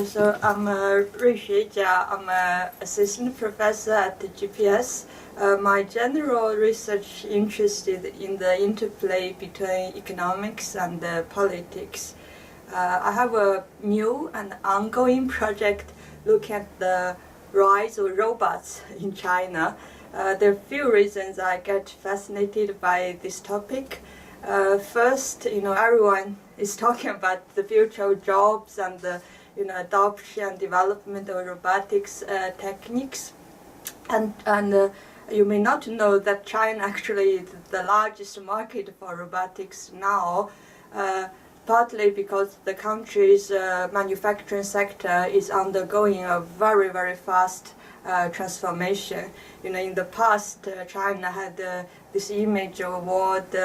So I'm Ruixue Jia. I'm an assistant professor at the GPS. My general research interested in the interplay between economics and politics. I have a new and ongoing project looking at the rise of robots in China. There are few reasons I get fascinated by this topic. First, everyone is talking about the future of jobs and the adoption and development of robotics techniques. And you may not know that China actually is the largest market for robotics now, partly because the country's manufacturing sector is undergoing a very, very fast transformation. In the past, China had this image of a world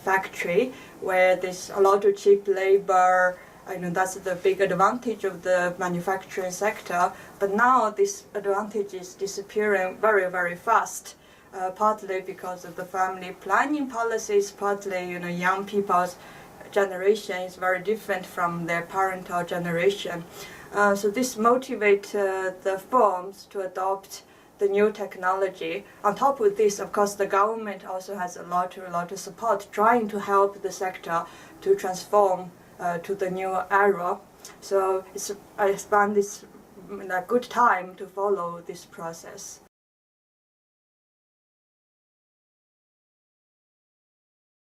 factory where there's a lot of cheap labor. That's the big advantage of the manufacturing sector. But now this advantage is disappearing very, very fast. Partly because of the family planning policies. Partly, young people's generation is very different from their parental generation. So this motivates the firms to adopt the new technology. On top of this, of course, the government also has a lot of support trying to help the sector to transform to the new era. So I find this a good time to follow this process.